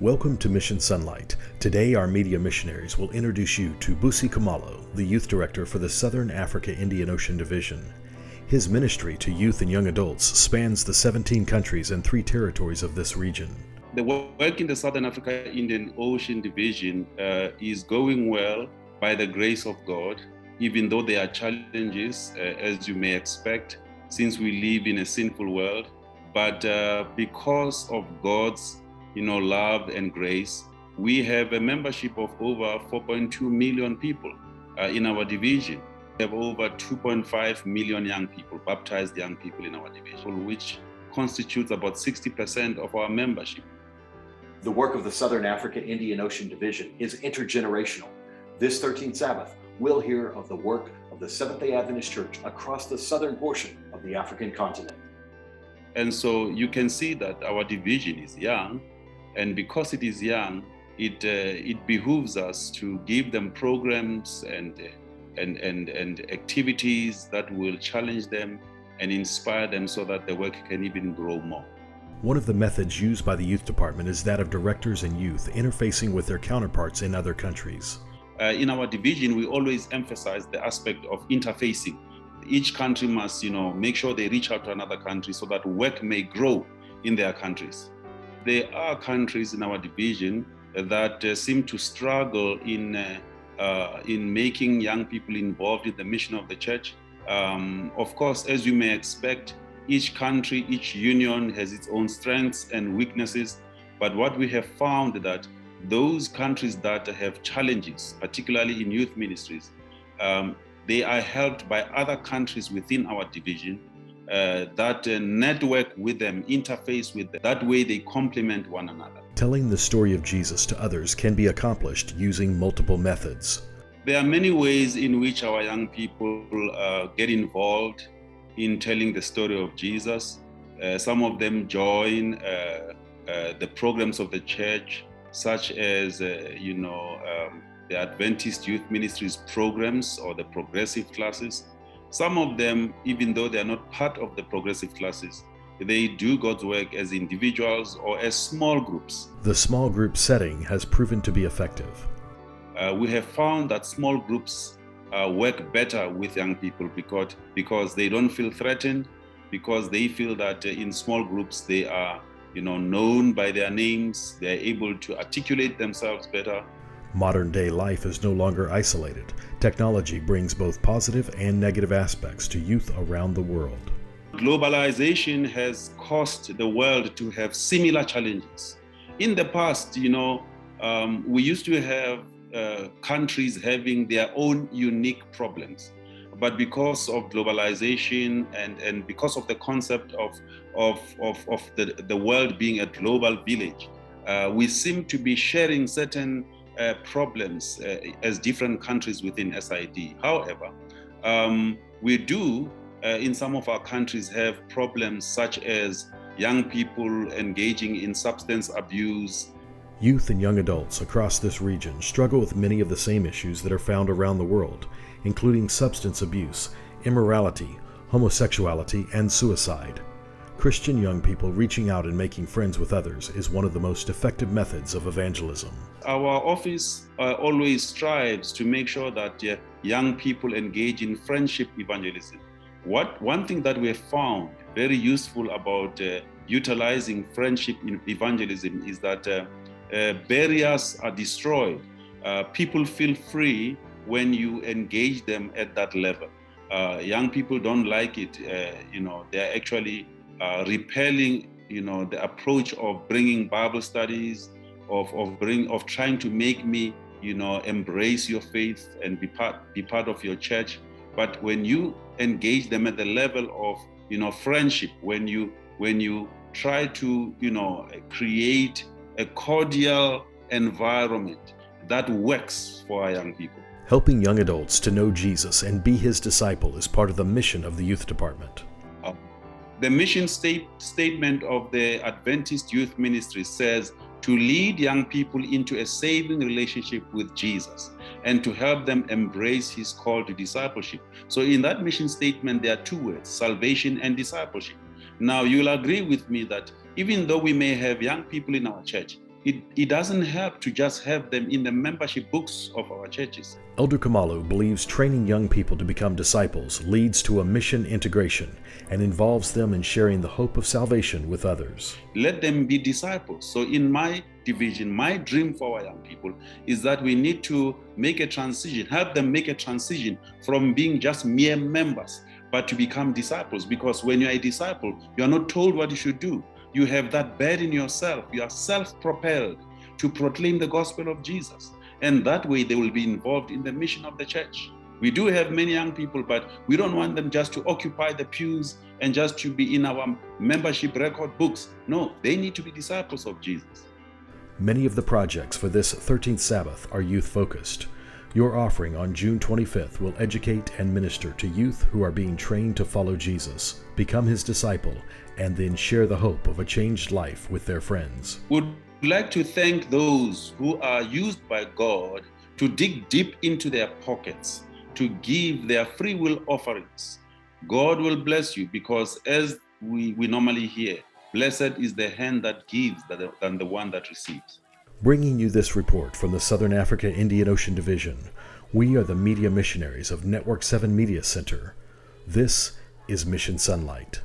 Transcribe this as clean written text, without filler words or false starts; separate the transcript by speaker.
Speaker 1: Welcome to Mission Sonlight. Today our media missionaries will introduce you to Busi Kamalo, the Youth Director for the Southern Africa Indian Ocean Division. His ministry to youth and young adults spans the 17 countries and 3 territories of this region.
Speaker 2: The work in the Southern Africa Indian Ocean Division is going well by the grace of God, even though there are challenges, as you may expect, since we live in a sinful world. But because of God's love and grace, we have a membership of over 4.2 million people in our division. We have over 2.5 million young people, baptized young people in our division, which constitutes about 60% of our membership.
Speaker 3: The work of the Southern Africa Indian Ocean Division is intergenerational. This 13th Sabbath, we'll hear of the work of the Seventh-day Adventist Church across the southern portion of the African continent.
Speaker 2: And so you can see that our division is young, and because it is young, it behooves us to give them programs and activities that will challenge them and inspire them so that the work can even grow more.
Speaker 1: One of the methods used by the youth department is that of directors and youth interfacing with their counterparts in other countries.
Speaker 2: In our division, we always emphasize the aspect of interfacing. Each country must, make sure they reach out to another country so that work may grow in their countries. There are countries in our division that seem to struggle in making young people involved in the mission of the church. Of course, as you may expect, each country, each union has its own strengths and weaknesses. But what we have found that those countries that have challenges, particularly in youth ministries, they are helped by other countries within our division that network with them, interface with them. That way they complement one another.
Speaker 1: Telling the story of Jesus to others can be accomplished using multiple methods.
Speaker 2: There are many ways in which our young people get involved in telling the story of Jesus. Some of them join the programs of the church, such as the Adventist Youth Ministries programs or the progressive classes. Some of them, even though they are not part of the progressive classes, they do God's work as individuals or as small groups.
Speaker 1: The small group setting has proven to be effective.
Speaker 2: We have found that small groups work better with young people because they don't feel threatened, because they feel that in small groups they are known by their names, they're able to articulate themselves better.
Speaker 1: Modern-day life is no longer isolated. Technology brings both positive and negative aspects to youth around the world.
Speaker 2: Globalization has caused the world to have similar challenges. In the past, we used to have countries having their own unique problems. But because of globalization and because of the concept of the world being a global village, we seem to be sharing certain problems as different countries within SID. However, we do in some of our countries have problems such as young people engaging in substance abuse.
Speaker 1: Youth and young adults across this region struggle with many of the same issues that are found around the world, including substance abuse, immorality, homosexuality, and suicide. Christian young people reaching out and making friends with others is one of the most effective methods of evangelism.
Speaker 2: Our office always strives to make sure that young people engage in friendship evangelism. One thing that we have found very useful about utilizing friendship in evangelism is that barriers are destroyed. People feel free when you engage them at that level. Young people don't like it. They're actually repelling, the approach of bringing Bible studies, of trying to make me, embrace your faith and be part of your church. But when you engage them at the level of, friendship, when you try to, create a cordial environment, that works for our young people.
Speaker 1: Helping young adults to know Jesus and be his disciple is part of the mission of the youth department.
Speaker 2: The mission statement of the Adventist Youth Ministry says to lead young people into a saving relationship with Jesus and to help them embrace his call to discipleship. So in that mission statement, there are 2 words, salvation and discipleship. Now, you'll agree with me that even though we may have young people in our church, it doesn't help to just have them in the membership books of our churches.
Speaker 1: Elder Kamalu believes training young people to become disciples leads to a mission integration and involves them in sharing the hope of salvation with others.
Speaker 2: Let them be disciples. So in my division, my dream for our young people is that we need to make a transition, help them make a transition from being just mere members, but to become disciples. Because when you're a disciple, you are not told what you should do. You have that burden yourself. You are self-propelled to proclaim the gospel of Jesus. And that way they will be involved in the mission of the church. We do have many young people, but we don't want them just to occupy the pews and just to be in our membership record books. No, they need to be disciples of Jesus.
Speaker 1: Many of the projects for this 13th Sabbath are youth-focused. Your offering on June 25th will educate and minister to youth who are being trained to follow Jesus, become his disciple, and then share the hope of a changed life with their friends.
Speaker 2: Would like to thank those who are used by God to dig deep into their pockets, to give their free will offerings. God will bless you, because as we normally hear, blessed is the hand that gives than the one that receives.
Speaker 1: Bringing you this report from the Southern Africa Indian Ocean Division, we are the media missionaries of Network 7 Media Center. This is Mission Sonlight.